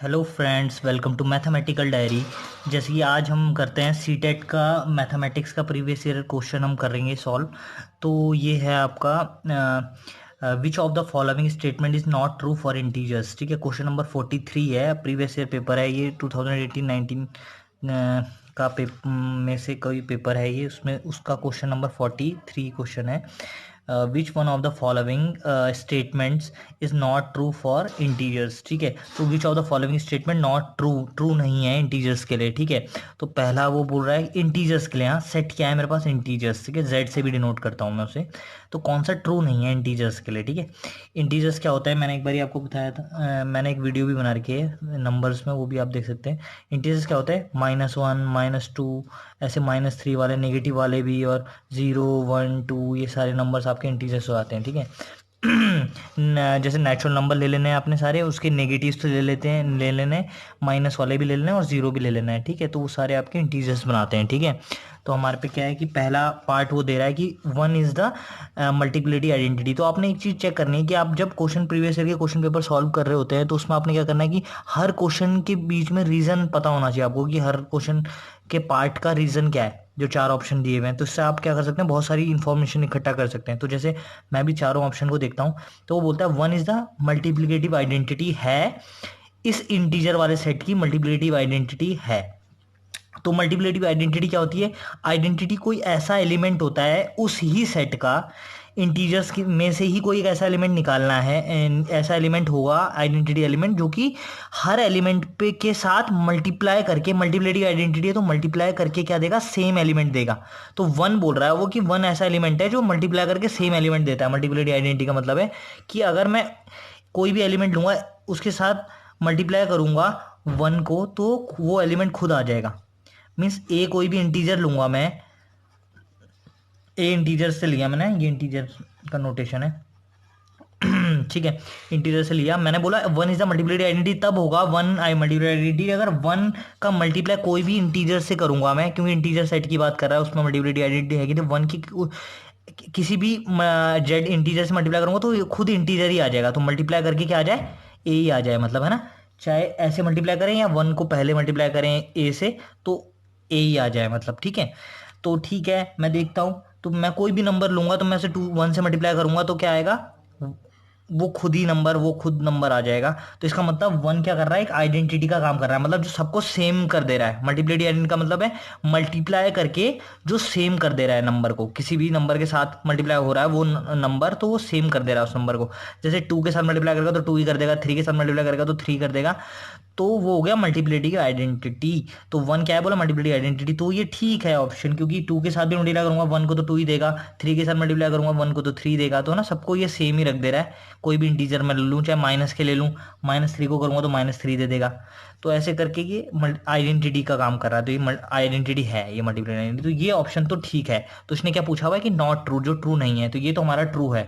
Hello friends, welcome to mathematical diary. जैसे कि आज हम करते हैं सीटेट का मैथमेटिक्स का प्रीवियस ईयर क्वेश्चन हम करेंगे सॉल्व। तो ये है आपका which of the following statement is not true for integers. ठीक है, क्वेश्चन नंबर 43 है, प्रीवियस ईयर पेपर है ये 2018-19 का में से कोई पेपर है ये, उसमें उसका क्वेश्चन नंबर 43 क्वेश्चन है। Which one of the following statements is not true for integers. ठीक है, तो which of the following statement not true, true नहीं है इंटीजर्स के लिए। ठीक है, तो पहला वो बोल रहा है इंटीजर्स के लिए। हाँ, सेट क्या है मेरे पास, इंटीजर्स। ठीक है, जेड से भी डिनोट करता हूँ मैं उसे। तो कौन सा ट्रू नहीं है इंटीजर्स के लिए। ठीक है, इंटीजर्स क्या होता है मैंने एक बार आपको बताया था, मैंने एक वीडियो भी बना रखी है नंबर्स में, वो भी आप देख सकते हैं। इंटीजर्स क्या होता है, -1, -2, ऐसे -3 वाले, नेगेटिव वाले भी, और 0, 1, 2, ये सारे नंबर्स आपके इंटीजर्स हो जाते हैं। ठीक है जैसे नेचुरल नंबर ले लेने हैं आपने सारे, उसके नेगेटिव्स तो ले लेते हैं, ले लेने, माइनस वाले भी ले लेने हैं और जीरो भी ले लेना है। ठीक है, तो वो सारे आपके इंटीजर्स बनाते हैं। ठीक है, तो हमारे पे क्या है कि पहला पार्ट वो दे रहा है कि वन इज द मल्टीप्लिटी आइडेंटिटी। तो आपने एक चीज़ चेक करनी है कि आप जब क्वेश्चन प्रीवियस ईयर के क्वेश्चन पेपर सॉल्व कर रहे होते हैं तो उसमें आपने क्या करना है कि हर क्वेश्चन के बीच में रीज़न पता होना चाहिए आपको, कि हर क्वेश्चन के पार्ट का रीज़न क्या है। जो चार ऑप्शन दिए हुए हैं, तो इससे आप क्या कर सकते हैं, बहुत सारी इंफॉर्मेशन इकट्ठा कर सकते हैं। तो जैसे मैं भी चारों ऑप्शन को देखता हूँ, तो वो बोलता है one is the multiplicative identity है, इस इंटीजर वाले सेट की मल्टीप्लिकेटिव आइडेंटिटी है। तो मल्टीप्लिकेटिव आइडेंटिटी क्या होती है, आइडेंटिटी कोई ऐसा एलिमेंट होता है उस ही सेट का, इंटीजर्स में से ही कोई एक ऐसा एलिमेंट निकालना है, ऐसा एलिमेंट होगा आइडेंटिटी एलिमेंट जो कि हर एलिमेंट पे के साथ मल्टीप्लाई करके, मल्टीप्लिकेटिव आइडेंटिटी है तो मल्टीप्लाई करके क्या देगा, सेम एलिमेंट देगा। तो वन बोल रहा है वो कि वन ऐसा एलिमेंट है जो मल्टीप्लाई करके सेम एलिमेंट देता है। मल्टीप्लिकेटिव आइडेंटिटी का मतलब है कि अगर मैं कोई भी एलिमेंट लूंगा, उसके साथ मल्टीप्लाई करूंगा वन को, तो वो एलिमेंट खुद आ जाएगा। मीन्स ए कोई भी इंटीजर लूंगा मैं, ए इंटीजर से लिया मैंने, ये इंटीजर का नोटेशन है। ठीक है, इंटीजर से लिया मैंने, बोला one is the multiplicative identity तब होगा, वन आई मल्टीप्लिकेटिव आइडेंटिटी अगर वन का मल्टीप्लाई कोई भी इंटीजर से करूंगा मैं, क्योंकि इंटीजर सेट की बात कर रहा है, उसमें मल्टीप्लिकेटिव आइडेंटिटी है कि वन की किसी भी जेड इंटीजर से मल्टीप्लाई करूंगा तो खुद इंटीजर ही आ जाएगा। तो मल्टीप्लाई करके क्या आ जाए, ए ही आ जाए, मतलब है ना। चाहे ऐसे मल्टीप्लाई करें या वन को पहले मल्टीप्लाई करें ए से, तो ए ही आ जाए, मतलब। ठीक है, तो ठीक है, मैं देखता हूँ। तो मैं कोई भी नंबर लूंगा तो मैं उसे 1 से मल्टीप्लाई करूंगा तो क्या आएगा, वो खुद ही नंबर, वो खुद नंबर आ जाएगा। तो इसका मतलब वन क्या कर रहा है, एक आइडेंटिटी का काम कर रहा है, मतलब जो सबको सेम कर दे रहा है। मल्टीप्लिकेटिव आइडेंटिटी का मतलब है मल्टीप्लाई करके जो सेम कर दे रहा है नंबर को, किसी भी नंबर के साथ मल्टीप्लाई हो रहा है वो नंबर, तो वो सेम कर दे रहा है उस नंबर को। जैसे 2 के साथ मल्टीप्लाई करेगा तो 2 ही कर देगा, 3 के साथ मल्टीप्लाई करेगा तो 3 कर देगा। तो वो हो गया मल्टीप्लिटी की आइडेंटिटी। तो वन क्या है, बोला मल्टीप्लिटी आइडेंटिटी, तो ये ठीक है ऑप्शन, क्योंकि 2 के साथ भी मल्टीप्लाई करूंगा वन को तो 2 ही देगा, 3 के साथ मल्टीप्लाई करूंगा वन को तो 3 देगा। तो ना, सबको ये सेम ही रख दे रहा है। कोई भी इंटीजर मैं ले लूँ, चाहे माइनस के ले लूँ, -3 को करूंगा तो -3 दे देगा। तो ऐसे करके ये आइडेंटिटी का काम कर रहा है। तो ये आइडेंटिटी है, ये मल्टीप्लिटी आइडेंटिटी, तो ये ऑप्शन तो ठीक है। तो इसने क्या पूछा हुआ है कि नॉट ट्रू, जो ट्रू नहीं है, तो ये तो हमारा ट्रू है,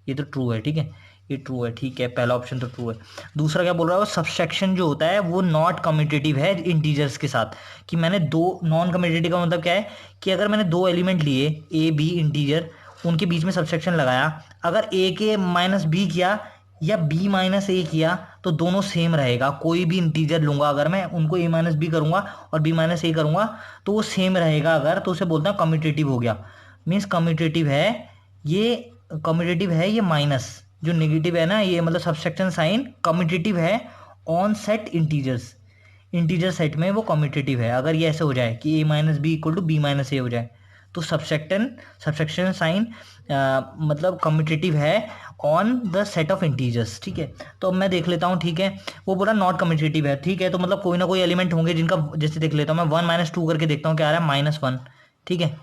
ये तो ट्रू है। ठीक है, ये ट्रू है, ठीक है, पहला ऑप्शन तो ट्रू है। दूसरा क्या बोल रहा है, वो सब्सट्रैक्शन जो होता है वो नॉट कम्यूटेटिव है इंटीजर्स के साथ। कि मैंने दो, नॉन कम्यूटेटिव का मतलब क्या है कि अगर मैंने दो एलिमेंट लिए ए बी इंटीजर, उनके बीच में सब्सट्रैक्शन लगाया, अगर ए के माइनस बी किया या बी माइनस ए किया तो दोनों सेम रहेगा। कोई भी इंटीजर लूंगा अगर मैं, उनको ए माइनस बी करूंगा और बी माइनस ए करूंगा तो वो सेम रहेगा अगर, तो उसे बोलते हैं कम्यूटेटिव हो गया। मीन्स कम्यूटेटिव है ये, कम्यूटेटिव है ये माइनस, जो नेगेटिव है ना ये, मतलब सब्सट्रैक्शन साइन कम्यूटेटिव है on set integers, integer set में वो कम्यूटेटिव है। अगर ये ऐसे हो जाए कि A minus B equal to B minus A हो जाए, तो सब्सट्रैक्शन साइन मतलब कम्यूटेटिव है on the set of integers. ठीक है, तो अब मैं देख लेता हूँ। ठीक है, वो बोला नॉट कम्यूटेटिव है। ठीक है, तो मतलब कोई ना कोई एलिमेंट होंगे जिनका, जैसे देख लेता हूँ मैं, 1 - 2 करके देखता हूँ क्या आ रहा है, -1। ठीक है,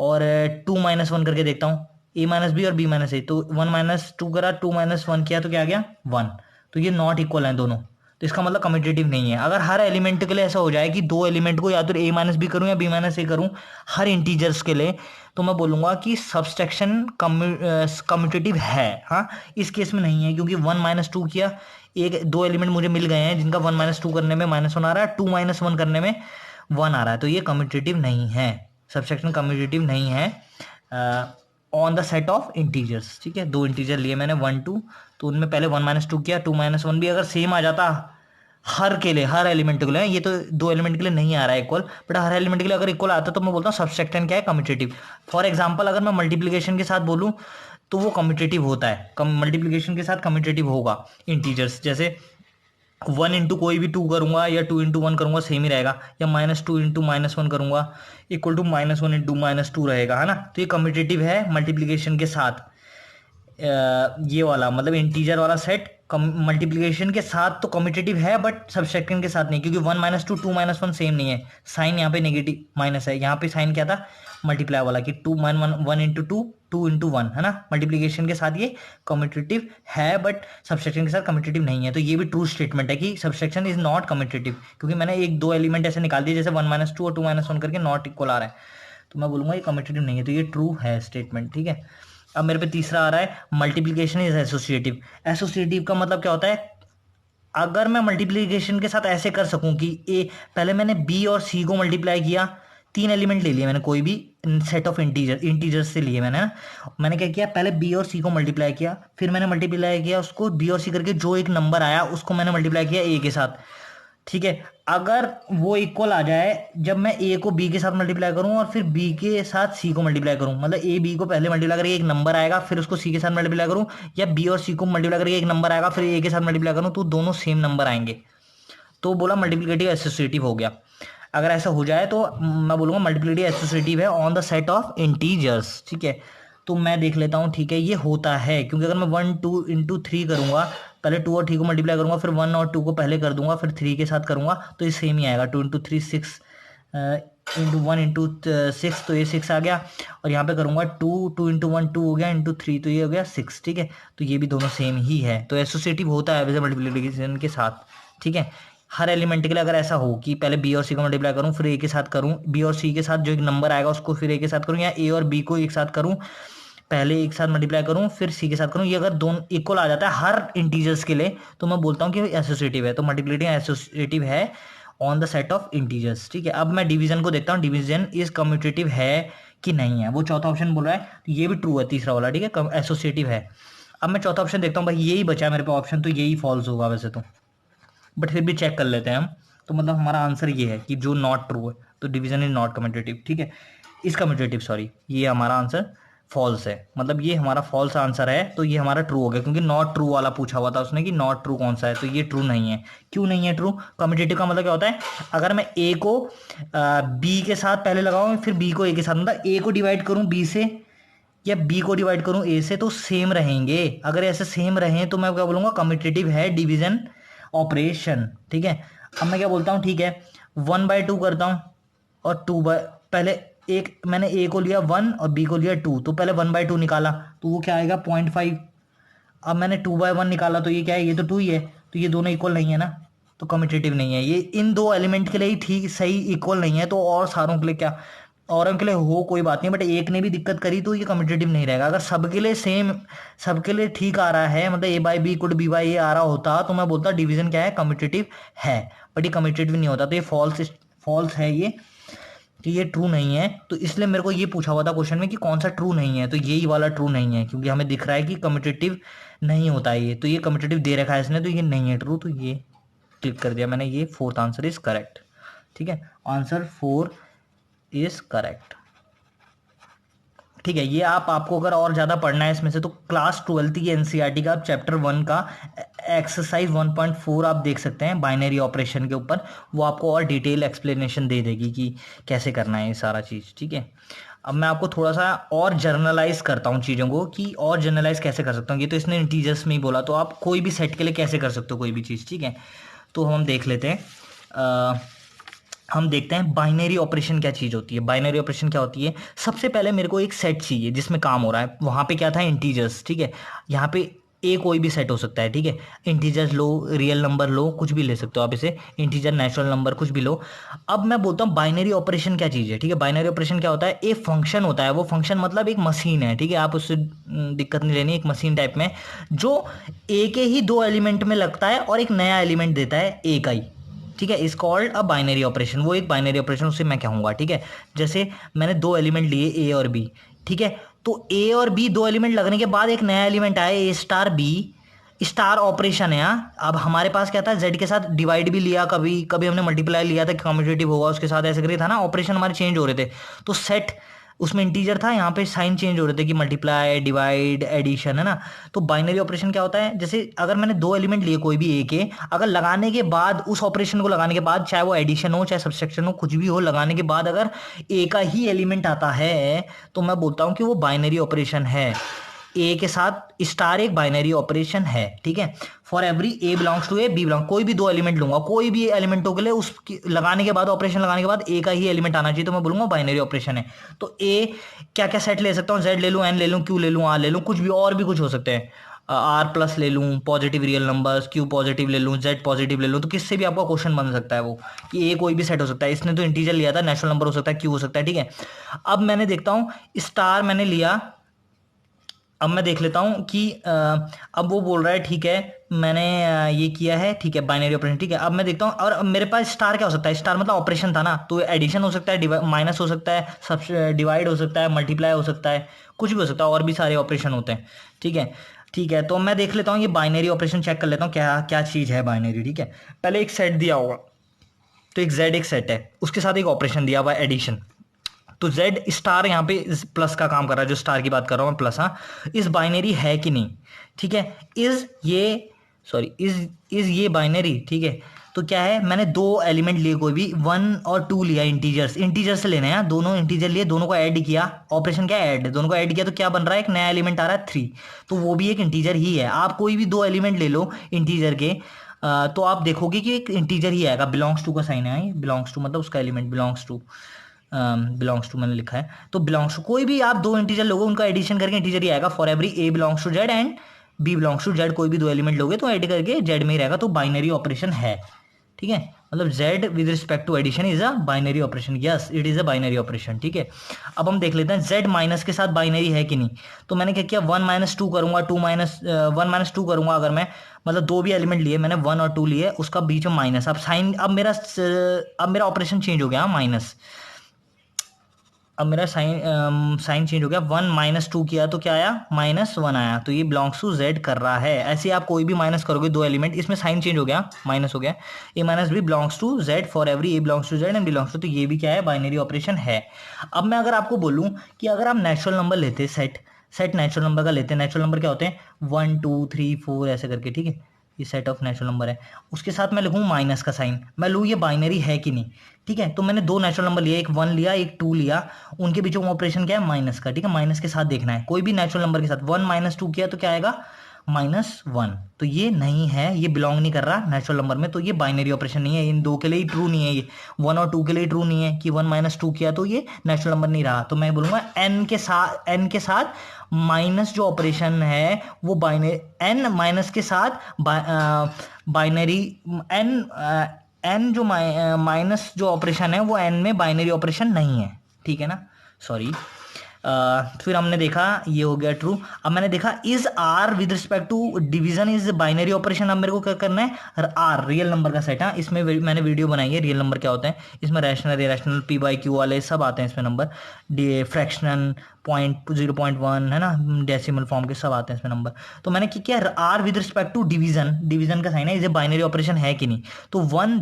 और 2 - 1 करके देखता हूँ, ए माइनस बी और बी माइनस ए, तो 1 - 2 करा, 2 - 1 किया तो क्या आ गया, 1। तो ये नॉट इक्वल है दोनों, तो इसका मतलब कम्यूटेटिव नहीं है। अगर हर एलिमेंट के लिए ऐसा हो जाए कि दो एलिमेंट को या तो ए माइनस बी करूं या बी माइनस ए करूं, हर इंटीजर्स के लिए, तो मैं बोलूंगा कि सब्सट्रैक्शन कम्यूटेटिव है। हाँ, इस केस में नहीं है, क्योंकि 1 - 2 किया, एक दो एलिमेंट मुझे मिल गए हैं जिनका 1 - 2 करने में -1 आ रहा है, 2 - 1 करने में 1 आ रहा है, तो ये कम्यूटेटिव नहीं है, सब्सट्रैक्शन कम्यूटेटिव नहीं है on the set of integers. ठीक है, दो इंटीजर लिए मैंने 1 2, तो उनमें पहले 1 - 2 किया, 2 - 1 भी अगर सेम आ जाता हर के लिए, हर एलिमेंट के लिए, ये तो दो एलिमेंट के लिए नहीं आ रहा है इक्वल, बट हर एलिमेंट के लिए अगर इक्वल आता है तो मैं बोलता हूँ सब्सट्रैक्टेंट क्या है, कम्यूटेटिव। फॉर एग्जांपल अगर मैं मल्टीप्लिकेशन के साथ बोलूँ तो वो कम्यूटेटिव होता है, मल्टीप्लिकेशन के साथ कम्यूटेटिव होगा इंटीजर्स। जैसे 1 इंटू कोई भी 2 करूंगा या 2 इंटू 1 करूंगा सेम ही रहेगा, या -2 इंटू -1 करूंगा इक्वल टू -1 इंटू -2 रहेगा, है ना। तो ये कम्यूटेटिव है मल्टीप्लिकेशन के साथ। ये वाला मतलब इंटीजर वाला सेट मल्टीप्लिकेशन के साथ तो कम्यूटेटिव है, बट सब्सट्रैक्शन के साथ नहीं, क्योंकि 1 - 2 2 - 1 सेम नहीं है। साइन यहाँ पे नेगेटिव माइनस है, यहाँ पे साइन क्या था, मल्टीप्लाई वाला, कि 1 इंटू 2 2 इंटू 1, है ना। मल्टीप्लिकेशन के साथ ये कम्यूटेटिव है, बट सब्सट्रैक्शन के साथ कम्यूटेटिव नहीं है। तो ये भी ट्रू स्टेटमेंट है कि सब्सट्रैक्शन इज नॉट कम्यूटेटिव, क्योंकि मैंने एक दो एलिमेंट ऐसे निकाल दिए जैसे 1 - 2 और 2 - 1 करके नॉट इक्वल आ रहा है, तो मैं बोलूंगा ये कम्यूटेटिव नहीं है। तो ये ट्रू है स्टेटमेंट, ठीक है। अब मेरे पे तीसरा आ रहा है, मल्टीप्लिकेशन इज एसोसिएटिव। एसोसिएटिव का मतलब क्या होता है, अगर मैं मल्टीप्लिकेशन के साथ ऐसे कर सकूं कि ए, पहले मैंने बी और सी को मल्टीप्लाई किया, तीन एलिमेंट ले लिए मैंने, कोई भी सेट ऑफ इंटीजर्स से लिए मैंने क्या किया, पहले बी और सी को मल्टीप्लाई किया, फिर मैंने मल्टीप्लाई किया उसको बी और सी करके, जो एक नंबर आया उसको मैंने मल्टीप्लाई किया ए के साथ, ठीक है। अगर वो इक्वल आ जाए, जब मैं ए को बी के साथ मल्टीप्लाई करूं और फिर बी के साथ सी को मल्टीप्लाई करूं, मतलब ए बी को पहले मल्टीप्लाई करके एक नंबर आएगा, फिर उसको सी के साथ मल्टीप्लाई करूं, या बी और सी को मल्टीप्लाई करके एक नंबर आएगा फिर ए के साथ मल्टीप्लाई करूं, तो दोनों सेम नंबर आएंगे, तो बोला मल्टीप्लिकेटिव एसोसिएटिव हो गया। अगर ऐसा हो जाए तो मैं बोलूंगा मल्टीप्लिकेटिव एसोसिएटिव है on the set of integers, ठीक है। तो मैं देख लेता हूँ, ठीक है, ये होता है क्योंकि अगर मैं 1 2 इंटू 3 करूंगा, पहले 2 और 3 को मल्टीप्लाई करूंगा, फिर 1 और 2 को पहले कर दूंगा, फिर 3 के साथ करूंगा, तो ये सेम ही आएगा। 2 इंटू 3 6 इंटू 1 इंटू 6, तो ये 6 आ गया। और यहाँ पे करूंगा 2 2 हो गया, इंटू 3 तो ये हो गया 6, ठीक है। तो ये भी दोनों सेम ही है, तो एसोसिएटिव होता है वैसे मल्टीप्लिकेशन के साथ, ठीक है। हर एलिमेंट के लिए अगर ऐसा हो कि पहले बी और सी को मल्टीप्लाई करूं, फिर ए के साथ करूं, बी और सी के साथ जो एक नंबर आएगा उसको फिर ए के साथ करूं, या ए और बी को एक साथ करूं, पहले एक साथ मल्टीप्लाई करूं फिर सी के साथ करूं, ये अगर दोनों इक्वल आ जाता है हर इंटीजर्स के लिए, तो मैं बोलता हूं कि एसोसिएटिव है। तो मल्टीप्लिकेटिव एसोसिएटिव है on the set of integers, ठीक है। अब मैं डिवीजन को देखता हूं, डिवीजन इज कम्यूटेटिव है कि नहीं है, वो चौथा ऑप्शन बोल रहा है, तो ये भी ट्रू है तीसरा वाला, ठीक है, एसोसिएटिव है। अब मैं चौथा ऑप्शन देखता हूँ, भाई यही बचा है मेरे पे ऑप्शन, तो यही फॉल्स होगा वैसे तो, बट फिर भी चेक कर लेते हैं हम। तो मतलब हमारा आंसर ये है कि जो नॉट ट्रू है, तो डिवीजन इज नॉट कम्यूटेटिव, ठीक है, इस कम्यूटेटिव, सॉरी, ये हमारा आंसर फॉल्स है, मतलब ये हमारा फॉल्स आंसर है, तो ये हमारा ट्रू हो गया, क्योंकि नॉट ट्रू वाला पूछा हुआ था उसने कि नॉट ट्रू कौन सा है, तो ये ट्रू नहीं है। क्यों नहीं है ट्रू, कम्यूटेटिव का मतलब क्या होता है, अगर मैं ए को बी के साथ पहले लगाऊं, फिर बी को ए के साथ, मतलब ए को डिवाइड करूं बी से या बी को डिवाइड करूं ए से, तो सेम रहेंगे। अगर ऐसे सेम रहें तो मैं क्या बोलूंगा, कम्यूटेटिव है डिवीजन ऑपरेशन, ठीक है। अब मैं क्या बोलता हूँ, ठीक है, 1/2 करता हूँ और पहले एक मैंने ए को लिया 1 और बी को लिया 2, तो पहले 1/2 निकाला, तो वो क्या आएगा 0.5। अब मैंने 2/1 निकाला, तो ये क्या है, ये तो 2 ही है, तो ये दोनों इक्वल नहीं है ना, तो कम्यूटेटिव नहीं है ये। इन दो एलिमेंट के लिए ही ठीक सही इक्वल नहीं है, तो और सारों के लिए क्या, और उनके लिए हो कोई बात नहीं, बट एक ने भी दिक्कत करी तो ये कम्यूटेटिव नहीं रहेगा। अगर सबके लिए सेम, सबके लिए ठीक आ रहा है, मतलब A/B = B/A आ रहा होता, तो मैं बोलता डिवीजन क्या है, कम्यूटेटिव है, बट ये कम्यूटेटिव नहीं होता, तो ये फॉल्स है ये, कि ये ट्रू नहीं है। तो इसलिए मेरे को ये पूछा हुआ था क्वेश्चन में कि कौन सा ट्रू नहीं है, तो यही वाला ट्रू नहीं है, क्योंकि हमें दिख रहा है कि कम्यूटेटिव नहीं होता है ये, तो ये कम्यूटेटिव दे रखा है इसने, तो ये नहीं है ट्रू, तो ये क्लिक कर दिया मैंने, ये फोर्थ आंसर इज करेक्ट, ठीक है, आंसर 4 इज करेक्ट, ठीक है। ये आपको अगर और ज़्यादा पढ़ना है इसमें से, तो क्लास 12 की एनसीईआरटी का चैप्टर 1 का एक्सरसाइज 1.4 आप देख सकते हैं, बाइनरी ऑपरेशन के ऊपर, वो आपको और डिटेल एक्सप्लेनेशन दे देगी कि कैसे करना है ये सारा चीज़, ठीक है। अब मैं आपको थोड़ा सा और जर्नलाइज करता हूँ चीज़ों को, कि और जर्नलाइज कैसे कर सकता हूँ, ये तो इसने इंटीजर्स में ही बोला, तो आप कोई भी सेट के लिए कैसे कर सकते हो कोई भी चीज़, ठीक है। तो हम देख लेते हैं, हम देखते हैं बाइनरी ऑपरेशन क्या चीज़ होती है। बाइनरी ऑपरेशन क्या होती है, सबसे पहले मेरे को एक सेट चाहिए जिसमें काम हो रहा है, वहाँ पे क्या था, इंटीजर्स, ठीक है। यहाँ पे ए कोई भी सेट हो सकता है, ठीक है, इंटीजर्स लो, रियल नंबर लो, कुछ भी ले सकते हो आप इसे, इंटीजर, नेचुरल नंबर, कुछ भी लो। अब मैं बोलता हूँ बाइनरी ऑपरेशन क्या चीज़ है, ठीक है। बाइनरी ऑपरेशन क्या होता है, एक फंक्शन होता है, वो फंक्शन मतलब एक मशीन है, ठीक है, आप उससे दिक्कत नहीं लेनी, एक मशीन टाइप में, जो ए के ही दो एलिमेंट में लगता है और एक नया एलिमेंट देता है ए का ही, ठीक है, is called a binary operation. वो एक बाइनरी ऑपरेशन, उसे मैं कहूँगा, ठीक है। जैसे मैंने दो एलिमेंट लिए ए और बी, ठीक है, तो ए और बी दो एलिमेंट लगने के बाद एक नया एलिमेंट आया A*B, स्टार ऑपरेशन है। अब हमारे पास क्या था, जेड के साथ डिवाइड भी लिया, कभी कभी हमने मल्टीप्लाई लिया था, कम्यूटेटिव होगा उसके साथ, ऐसे करके था ना, ऑपरेशन हमारे चेंज हो रहे थे। तो सेट उसमें इंटीजर था, यहाँ पे साइन चेंज हो रहे थे कि मल्टीप्लाई, डिवाइड, एडिशन, है ना। तो बाइनरी ऑपरेशन क्या होता है, जैसे अगर मैंने दो एलिमेंट लिए कोई भी ए के, अगर लगाने के बाद उस ऑपरेशन को लगाने के बाद, चाहे वो एडिशन हो चाहे सब्सट्रैक्शन हो, कुछ भी हो, लगाने के बाद अगर ए का ही एलिमेंट आता है तो मैं बोलता हूँ कि वो बाइनरी ऑपरेशन है। ए के साथ स्टार एक बाइनरी ऑपरेशन है, ठीक है। For every A belongs to A, B belong, कोई भी दो एलिमेंट लूंगा, कोई भी एलिमेंटों के लिए उस लगाने के बाद, ऑपरेशन लगाने के बाद ए का ही एलिमेंट आना चाहिए, तो मैं बोलूंगा बाइनरी ऑपरेशन है। तो ए क्या क्या सेट ले सकता हूँ, जेड ले लूँ, एन ले लूँ, क्यू ले लूँ, आर ले लूँ, कुछ भी और भी कुछ हो सकते हैं, आर प्लस ले लूँ, positive real numbers, Q positive ले लूँ, जेड पॉजिटिव ले लूँ, तो किससे भी आपका क्वेश्चन बन सकता है वो, कि ए कोई भी सेट हो सकता है। इसने तो इंटीजर लिया था, नेचुरल नंबर हो सकता है, क्यू हो सकता है, ठीक है। अब मैंने देखता हूँ स्टार मैंने लिया, अब मैं देख लेता हूँ कि अब वो बोल रहा है ठीक है मैंने ये किया है, ठीक है, बाइनरी ऑपरेशन, ठीक है। अब मैं देखता हूँ, और अब मेरे पास स्टार क्या हो सकता है, स्टार मतलब ऑपरेशन था ना, तो एडिशन हो सकता है, माइनस हो सकता है, सब डिवाइड हो सकता है, मल्टीप्लाई हो सकता है, कुछ भी हो सकता है, और भी सारे ऑपरेशन होते हैं, ठीक है। ठीक है, तो मैं देख लेता हूँ ये बाइनरी ऑपरेशन, चेक कर लेता हूँ क्या क्या चीज़ है बाइनरी, ठीक है। पहले एक सेट दिया होगा, तो एक जेड एक सेट है, उसके साथ एक ऑपरेशन दिया हुआ है एडिशन, तो जेड स्टार यहाँ पे इस प्लस का काम कर रहा है, जो स्टार की बात कर रहा हूँ मैं, प्लस, हाँ, इस बाइनरी है कि नहीं, ठीक है। इज ये सॉरी इज ये बाइनरी, ठीक है। तो क्या है, मैंने दो एलिमेंट लिए, कोई भी 1 और 2 लिया, इंटीजर्स, इंटीजर से लेने हैं, दोनों इंटीजर लिए, दोनों को ऐड किया, ऑपरेशन क्या है, ऐड, दोनों को ऐड किया, तो क्या बन रहा है, एक नया एलिमेंट आ रहा है 3, तो वो भी एक इंटीजर ही है। आप कोई भी दो एलिमेंट ले लो इंटीजर के, तो आप देखोगे कि एक इंटीजर ही आएगा, बिलोंग्स टू का साइन है, बिलोंग्स टू मतलब उसका एलिमेंट बिलोंग्स टू मैंने लिखा है, तो बिलोंग्स टू, कोई भी आप दो इंटीजर लोगे उनका एडिशन करके इंटीजर ही आएगा। For every A belongs to Z and B belongs to Z, कोई भी दो एलिमेंट लोगे तो ऐड करके जेड में ही रहेगा, तो बाइनरी ऑपरेशन है, ठीक है। मतलब Z with respect to addition is a binary operation, yes it is a binary operation, ठीक है। अब हम देख लेते हैं जेड माइनस के साथ बाइनरी है कि नहीं। तो मैंने क्या किया, 1 - 2 करूंगा, 1 - 2 करूंगा, अगर मैं मतलब दो भी एलिमेंट लिए मैंने, 1 और 2 लिए, उसका बीच में माइनस, अब साइन, अब मेरा ऑपरेशन चेंज हो गया, माइनस, अब मेरा साइन चेंज हो गया, 1 - 2 किया तो क्या आया, -1 आया, तो ये बिलोंग्स टू जेड कर रहा है। ऐसे आप कोई भी माइनस करोगे दो एलिमेंट, इसमें साइन चेंज हो गया, माइनस हो गया, A minus B belongs to Z for every A belongs to Z and belongs to, तो ये भी क्या है, बाइनरी ऑपरेशन है। अब मैं अगर आपको बोलूं कि अगर आप नेचुरल नंबर लेते, सेट सेट नेचुरल नंबर का लेते, नेचुरल नंबर क्या होते हैं, 1 2 3 4 ऐसे करके, ठीक है, ये सेट ऑफ नेचुरल नंबर है, उसके साथ मैं लिखूँ माइनस का साइन, मैं लूँ ये बाइनरी है कि नहीं, ठीक है। तो मैंने दो नेचुरल नंबर लिए, एक 1 लिया एक 2 लिया, उनके बीच में ऑपरेशन क्या है, माइनस का, ठीक है, माइनस के साथ देखना है, कोई भी नेचुरल नंबर के साथ 1 - 2 किया तो क्या आएगा, -1, तो ये नहीं है, ये बिलोंग नहीं कर रहा नेचुरल नंबर में, तो ये बाइनरी ऑपरेशन नहीं है, इन दो के लिए ट्रू नहीं है, ये 1 और 2 के लिए ट्रू नहीं है कि 1 - 2 किया तो ये नेचुरल नंबर नहीं रहा। तो मैं बोलूंगा एन के साथ माइनस जो ऑपरेशन है वो बाइनरी, एन माइनस के साथ बाइनरी, एन एन जो माइनस जो ऑपरेशन है वो एन में बाइनरी ऑपरेशन नहीं है, ठीक है ना, सॉरी। फिर हमने देखा ये हो गया ट्रू। अब मैंने देखा is R with respect to division is binary operation. अब मेरे को क्या करना है, आर रियल नंबर का सेट, हाँ, इसमें मैंने वीडियो बनाई है, रियल नंबर क्या होता है, इसमें rational irrational P by Q वाले सब आते हैं इसमें नंबर, फ्रैक्शनल, 0.1 है ना, डेसिमल फॉर्म के सब आते हैं इसमें नंबर। तो मैंने क्या किया, R with respect to division, division का साइन है, इसे बाइनरी ऑपरेशन है कि नहीं, तो 1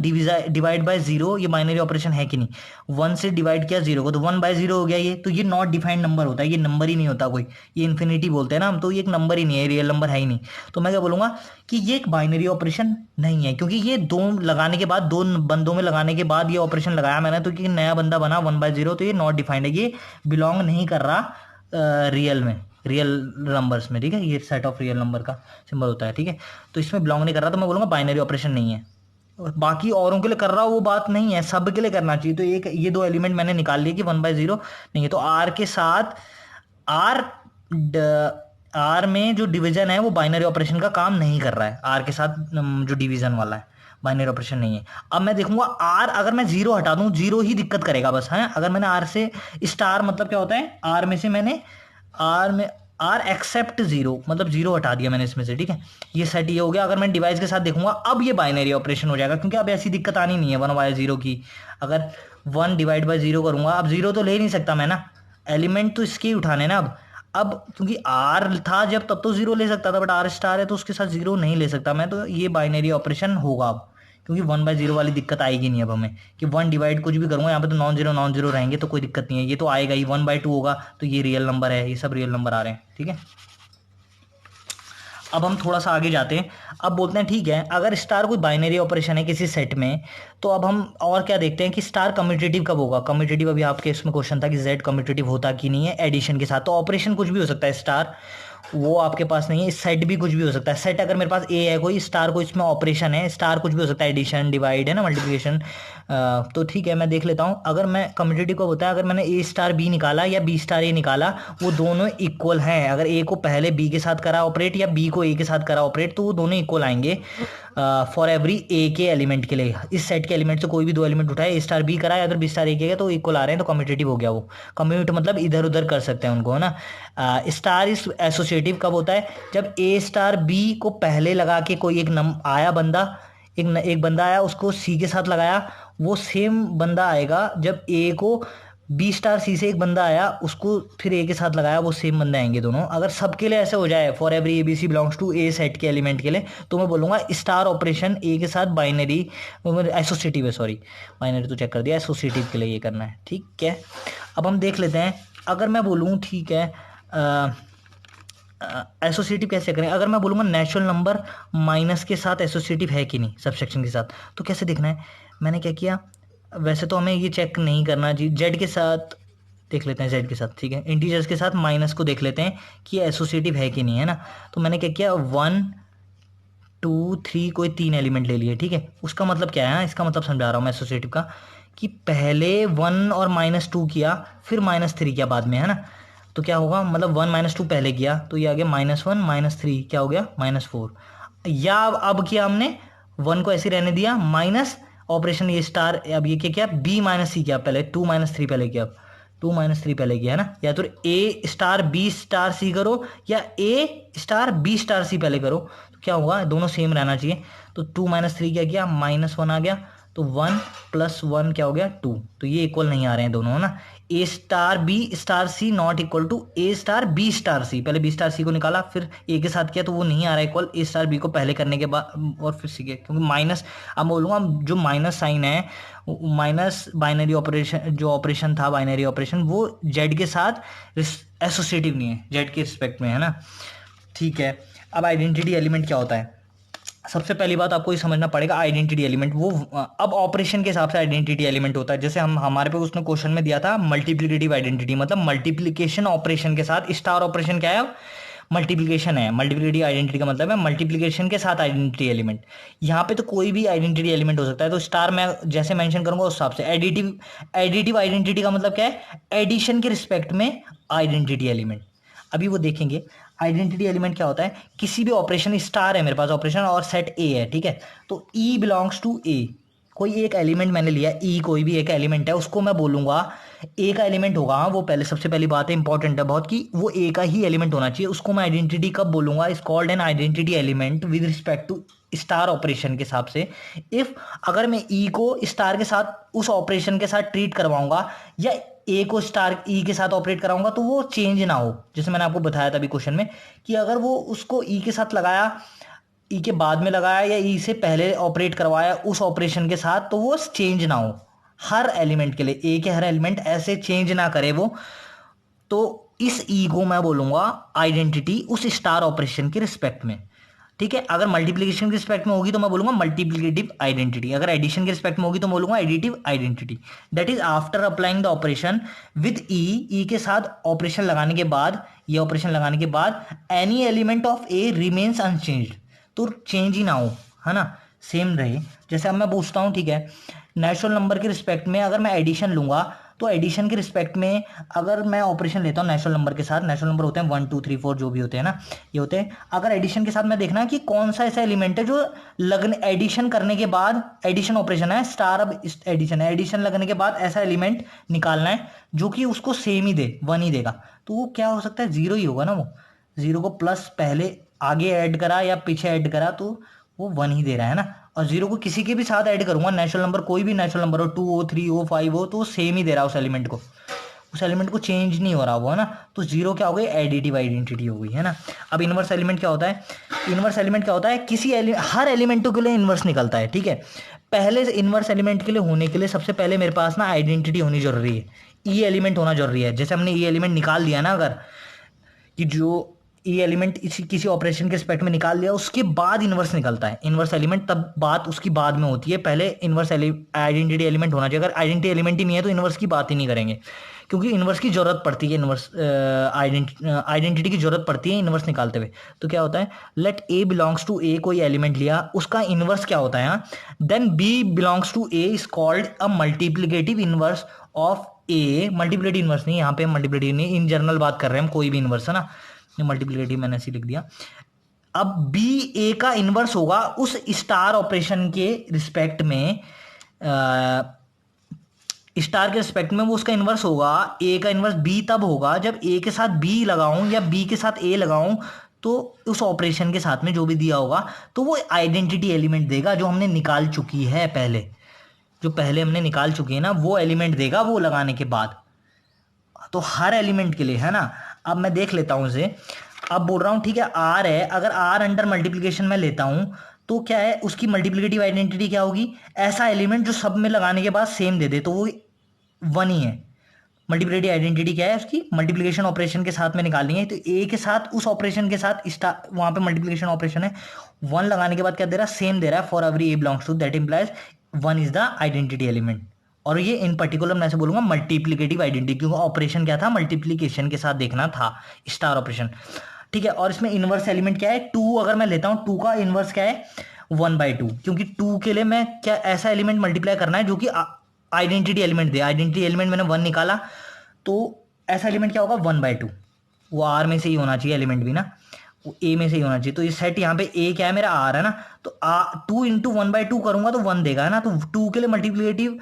डिवाइड बाय 0 ये बाइनरी ऑपरेशन है कि नहीं, 1 से डिवाइड किया 0 को तो 1/0 हो गया ये, तो ये नॉट डिफाइंड नंबर होता है, ये नंबर ही नहीं होता कोई, ये इन्फिनिटी बोलते हैं ना हम, तो ये एक नंबर ही नहीं है, रियल नंबर है ही नहीं। तो मैं क्या बोलूंगा कि ये एक बाइनरी ऑपरेशन नहीं है, क्योंकि ये दो लगाने के बाद, दो बंदों में लगाने के बाद ये ऑपरेशन लगाया मैंने, तो कि नया बंदा बना 1/0, तो ये नॉट डिफाइंड है, ये बिलोंग नहीं कर रहा रियल में, रियल नंबर्स में, ठीक है, ये सेट ऑफ रियल नंबर का सिंबल होता है, ठीक है। तो इसमें बिलोंग नहीं कर रहा, तो मैं बोलूंगा बाइनरी ऑपरेशन नहीं है। और बाकी औरों के लिए कर रहा हो वो बात नहीं है, सब के लिए करना चाहिए। तो एक ये दो एलिमेंट मैंने निकाल लिए कि 1/0 नहीं है, तो आर के साथ आर आर में जो डिवीजन है वो बाइनरी ऑपरेशन का काम नहीं कर रहा है, आर के साथ जो डिवीजन वाला है बाइनरी ऑपरेशन नहीं है। अब मैं देखूंगा आर, अगर मैं 0 हटा दूं, 0 ही दिक्कत करेगा बस, है। अगर मैंने आर से स्टार, मतलब क्या होता है, आर में से मैंने आर एक्सेप्ट 0 मतलब 0 हटा दिया मैंने इसमें से, ठीक है, ये सेट ये हो गया। अगर मैं डिवाइस के साथ देखूंगा अब ये बाइनरी ऑपरेशन हो जाएगा, क्योंकि अब ऐसी दिक्कत आनी नहीं है 1/0 की। अगर 1 डिवाइड बाय 0 करूंगा, अब 0 तो ले नहीं सकता मैं ना, एलिमेंट तो इसके ही उठाने ना। अब क्योंकि आर था जब तब तो जीरो ले सकता था, बट आर स्टार है तो उसके साथ जीरो नहीं ले सकता मैं, तो ये बाइनरी ऑपरेशन होगा अब, क्योंकि 1/0 वाली दिक्कत आएगी नहीं अब हमें कि 1 डिवाइड कुछ भी करूंगा यहाँ पे तो नॉन जीरो रहेंगे तो कोई दिक्कत नहीं है, ये तो आएगा ही। 1/2 होगा तो ये रियल नंबर है, ये सब रियल नंबर आ रहे हैं, ठीक है। अब हम थोड़ा सा आगे जाते हैं। अब बोलते हैं ठीक है, अगर स्टार कोई बाइनरी ऑपरेशन है किसी सेट में, तो अब हम और क्या देखते हैं कि स्टार कम्यूटेटिव कब होगा। कम्यूटेटिव अभी आपके इसमें क्वेश्चन था कि जेड कम्यूटेटिव होता कि नहीं है एडिशन के साथ, तो ऑपरेशन कुछ भी हो सकता है स्टार, वो आपके पास नहीं है। सेट भी कुछ भी हो सकता है, सेट अगर मेरे पास ए है कोई, स्टार को इसमें ऑपरेशन है, स्टार कुछ भी हो सकता है, एडिशन डिवाइड है ना, मल्टीप्लिकेशन। तो ठीक है मैं देख लेता हूँ। अगर मैं कम्यूटेटिव कब होता है, अगर मैंने ए स्टार बी निकाला या बी स्टार ए निकाला, वो दोनों इक्वल हैं। अगर ए को पहले बी के साथ करा ऑपरेट या बी को ए के साथ करा ऑपरेट, तो वो दोनों इक्वल आएंगे फॉर एवरी ए के एलिमेंट के लिए। इस सेट के एलिमेंट से कोई भी दो एलिमेंट उठाए, ए स्टार बी करा या फिर बी स्टार ए किया, तो इक्वल आ रहे हैं, तो कम्यूटेटिव हो गया वो। कम्यूट मतलब इधर उधर कर सकते हैं उनको, है ना। स्टार इस एसोसिएटिव कब होता है, जब ए स्टार बी को पहले लगा के कोई एक आया बंदा, एक बंदा आया उसको सी के साथ लगाया, वो सेम बंदा आएगा जब ए को बी स्टार सी से एक बंदा आया उसको फिर ए के साथ लगाया, वो सेम बंदे आएंगे दोनों। अगर सबके लिए ऐसे हो जाए for every A B C belongs to A set के एलिमेंट के लिए, तो मैं बोलूँगा स्टार ऑपरेशन ए के साथ बाइनरी एसोसिएटिव है, सॉरी बाइनरी तो चेक कर दिया, एसोसिएटिव के लिए ये करना है, ठीक है। अब हम देख लेते हैं, अगर मैं बोलूँ ठीक है एसोसिएटिव कैसे करें। अगर मैं बोलूँगा नेचुरल नंबर माइनस के साथ एसोसिएटिव है कि नहीं सबसेक्शन के साथ, तो कैसे देखना है। मैंने क्या किया, वैसे तो हमें ये चेक नहीं करना जी, जेड के साथ देख लेते हैं, जेड के साथ ठीक है, इंटीजर्स के साथ माइनस को देख लेते हैं कि एसोसिएटिव है कि नहीं, है ना। तो मैंने क्या किया, 1 2 3 कोई 3 एलिमेंट ले लिए, ठीक है। उसका मतलब क्या है, इसका मतलब समझा रहा हूँ मैं एसोसिएटिव का, कि पहले 1 और -2 किया, फिर -3 किया बाद में, है ना। तो क्या होगा, मतलब 1 -2 पहले किया तो ये आ गया -1 -3 क्या हो गया -4, या अब किया हमने 1 को ऐसे रहने दिया माइनस ऑपरेशन ये स्टार, अब ये क्या किया बी माइनस सी किया, पहले 2 -3 पहले किया, 2 -3 पहले किया, है ना। या तो ए स्टार बी स्टार सी करो या ए स्टार बी स्टार सी पहले करो, तो क्या होगा, दोनों सेम रहना चाहिए। तो 2 -3 क्या किया, -1 आ गया, तो 1 + 1 क्या हो गया 2, तो ये इक्वल नहीं आ रहे हैं दोनों, है ना। A star B star C not equal to A star B star C, पहले बी स्टार सी को निकाला फिर ए के साथ किया, तो वो नहीं आ रहा है इक्वल ए स्टार बी को पहले करने के बाद और फिर सी के, क्योंकि माइनस, अब बोलूँगा जो माइनस साइन है, माइनस बाइनरी ऑपरेशन, जो ऑपरेशन था बाइनरी ऑपरेशन, वो जेड के साथ एसोसिएटिव नहीं है, जेड के रिस्पेक्ट में, है ना, ठीक है। अब आइडेंटिटी एलिमेंट क्या होता है, सबसे पहली बात आपको ये समझना पड़ेगा, आइडेंटिटी एलिमेंट वो अब ऑपरेशन के हिसाब से आइडेंटिटी एलिमेंट होता है। जैसे हम हमारे पे उसने क्वेश्चन में दिया था मल्टीप्लिकेटिव आइडेंटिटी, मतलब मल्टीप्लिकेशन ऑपरेशन के साथ स्टार ऑपरेशन क्या है, मल्टीप्लिकेशन है। मल्टीप्लिकेटिव आइडेंटिटी का मतलब है मल्टीप्लिकेशन के साथ आइडेंटिटी एलिमेंट। यहाँ पे तो कोई भी आइडेंटिटी एलिमेंट हो सकता है, तो स्टार मैं जैसे मेंशन करूंगा उस हिसाब से। एडिटिव आइडेंटिटी का मतलब क्या है, एडिशन के रिस्पेक्ट में आइडेंटिटी एलिमेंट, अभी वो देखेंगे। आइडेंटिटी एलिमेंट क्या होता है, किसी भी ऑपरेशन, स्टार है मेरे पास ऑपरेशन और सेट ए है, ठीक है, तो ई बिलोंग्स टू ए, कोई एक एलिमेंट मैंने लिया ई, कोई भी एक एलिमेंट है, उसको मैं बोलूंगा ए का एलिमेंट होगा। वो पहले सबसे पहली बात है, इंपॉर्टेंट है बहुत, कि वो ए का ही एलिमेंट होना चाहिए, उसको मैं आइडेंटिटी कब बोलूंगा, is called an identity element with respect to star operation के हिसाब से। इफ अगर मैं ई को स्टार के साथ उस ऑपरेशन के साथ ट्रीट करवाऊंगा या ए को स्टार ई के साथ ऑपरेट कराऊंगा, तो वो चेंज ना हो। जैसे मैंने आपको बताया था अभी क्वेश्चन में कि अगर वो उसको ई के साथ लगाया, ई के बाद में लगाया या ई से पहले ऑपरेट करवाया उस ऑपरेशन के साथ, तो वो चेंज ना हो हर एलिमेंट के लिए, ए के हर एलिमेंट ऐसे चेंज ना करे वो। तो इस ई को मैं बोलूंगा आइडेंटिटी उस स्टार ऑपरेशन के रिस्पेक्ट में, ठीक है। अगर मल्टीप्लिकेशन के रिस्पेक्ट में होगी तो मैं बोलूंगा मल्टीप्लिकेटिव आइडेंटिटी, अगर एडिशन के रिस्पेक्ट में होगी तो मैं बोलूंगा additive identity. That is after applying the operation with E के साथ ऑपरेशन लगाने के बाद, ये ऑपरेशन लगाने के बाद any element of A remains unchanged, तो चेंज ही ना हो, है ना, सेम रहे। जैसे अब मैं पूछता हूँ, ठीक है, नेचुरल नंबर के रिस्पेक्ट में अगर मैं एडिशन लूंगा, तो एडिशन के रिस्पेक्ट में अगर मैं ऑपरेशन लेता हूँ नेचुरल नंबर के साथ, नेचुरल नंबर होते हैं 1 2 3 4 जो भी होते हैं ना, ये होते हैं। अगर एडिशन के साथ मैं देखना कि कौन सा ऐसा एलिमेंट है जो लगने, एडिशन करने के बाद, एडिशन ऑपरेशन है स्टार, अब एडिशन है, एडिशन लगने के बाद ऐसा एलिमेंट निकालना है जो कि उसको सेम ही दे, 1 ही देगा, तो वो क्या हो सकता है, 0 ही होगा ना। वो 0 को प्लस पहले आगे ऐड करा या पीछे ऐड करा तो वो 1 ही दे रहा है ना। और 0 को किसी के भी साथ ऐड करूंगा, नेचुरल नंबर कोई भी नेचुरल नंबर हो, 2 हो 3 हो 5 हो, तो वो सेम ही दे रहा है उस एलिमेंट को, उस एलिमेंट को चेंज नहीं हो रहा वो, है ना, तो जीरो क्या हो गई, एडिटिव आइडेंटिटी हो गई, है ना। अब इनवर्स एलिमेंट क्या होता है, इनवर्स एलिमेंट क्या होता है, हर एलिमेंटों के लिए इनवर्स निकलता है, ठीक है। पहले से इनवर्स एलिमेंट के लिए होने के लिए सबसे पहले मेरे पास ना आइडेंटिटी होनी जरूरी है, ई एलिमेंट होना जरूरी है। जैसे हमने ई एलिमेंट निकाल दिया ना, अगर कि जो ई एलिमेंट किसी ऑपरेशन के रिस्पेक्ट में निकाल लिया, उसके बाद इनवर्स निकलता है, इनवर्स एलिमेंट तब बात उसकी बाद में होती है, पहले इनवर्स आइडेंटिटी एलिमेंट होना चाहिए। अगर आइडेंटिटी एलिमेंट ही नहीं है तो इनवर्स की बात ही नहीं करेंगे, क्योंकि इनवर्स की जरूरत पड़ती है, इनवर्स आइडेंटिटी की जरूरत पड़ती है इनवर्स निकालते हुए। तो क्या होता है, let A belongs to A, कोई एलिमेंट लिया, उसका इनवर्स क्या होता है, then B belongs to A is called a multiplicative inverse of A. Multiplicative inverse नहीं, यहाँ पे मल्टीप्लिकेटिव नहीं, इन जनरल बात कर रहे हैं हम, कोई भी इनवर्स, है ना, मल्टीप्लिकेटिव मैंने ऐसे लिख दिया। अब बी ए का इनवर्स होगा उस स्टार ऑपरेशन के रिस्पेक्ट में, स्टार के रिस्पेक्ट में वो उसका इनवर्स होगा, ए का इनवर्स बी तब होगा जब ए के साथ बी लगाऊं या बी के साथ ए लगाऊं, तो उस ऑपरेशन के साथ में जो भी दिया होगा तो वो आइडेंटिटी एलिमेंट देगा जो हमने निकाल चुकी है पहले, जो पहले हमने निकाल चुकी है ना, वो एलिमेंट देगा वो लगाने के बाद। तो हर एलिमेंट के लिए, है ना। अब मैं देख लेता हूं इसे, अब बोल रहा हूं ठीक है, आर है, अगर आर अंडर मल्टीप्लिकेशन में लेता हूं तो क्या है, उसकी मल्टीप्लिकेटिव आइडेंटिटी क्या होगी, ऐसा एलिमेंट जो सब में लगाने के बाद सेम दे दे, तो वो वन ही है। मल्टीप्लिकेटिव आइडेंटिटी क्या है उसकी, मल्टीप्लिकेशन ऑपरेशन के साथ में निकालनी है, तो ए के साथ उस ऑपरेशन के साथ स्टार, वहां पे मल्टीप्लिकेशन ऑपरेशन है, वन लगाने के बाद क्या दे रहा है, सेम दे रहा है, for every A belongs to, that implies one is the identity element. और ये इन पर्टिकुलर मैं से बोलूंगा मल्टीप्लिकेटिव आइडेंटिटी, क्योंकि ऑपरेशन क्या था, मल्टीप्लिकेशन के साथ देखना था, स्टार ऑपरेशन, ठीक है। और इसमें इनवर्स एलिमेंट क्या है, टू, अगर मैं लेता हूं, टू का इनवर्स क्या है, 1/2, क्योंकि टू के लिए मैं क्या, ऐसा एलिमेंट मल्टीप्लाई करना है जो कि आइडेंटिटी एलिमेंट दे, आइडेंटिटी एलिमेंट मैंने वन निकाला, तो ऐसा एलिमेंट क्या होगा, 1/2, वो आर में से ही होना चाहिए एलिमेंट भी ना, वो ए में से ही होना चाहिए। तो इस सेट यहाँ पे ए क्या है, मेरा आर है ना, तो 2 इंटू 1/2 करूंगा तो 1 देगा, है ना। तो 2 के लिए मल्टीप्लिकेटिव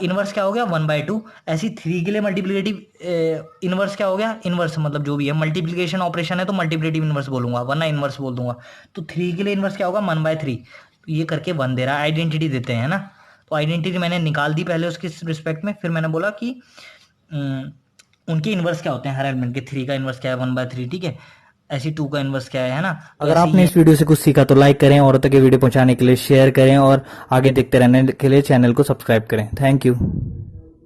इनवर्स क्या हो गया, 1/2। ऐसी 3 के लिए मल्टीप्लिकेटिव इनवर्स क्या हो गया, इनवर्स मतलब जो भी है, मल्टीप्लिकेशन ऑपरेशन है तो मल्टीप्लिकेटिव इनवर्स बोलूंगा, वरना इनवर्स बोल दूंगा। तो 3 के लिए इनवर्स क्या होगा, 1/3। तो ये करके 1 दे रहा है, आइडेंटिटी देते हैं ना। तो आइडेंटिटी मैंने निकाल दी पहले उसके रिस्पेक्ट में, फिर मैंने बोला कि उनके इनवर्स क्या होते हैं हर एलिमेंट के, 3 का इनवर्स क्या है, 1/3, ठीक है। ऐसी 2 का इनवर्स क्या है ना। तो अगर आपने इस वीडियो से कुछ सीखा तो लाइक करें, औरों तक ये वीडियो पहुंचाने के लिए शेयर करें और आगे देखते रहने के लिए चैनल को सब्सक्राइब करें। Thank you.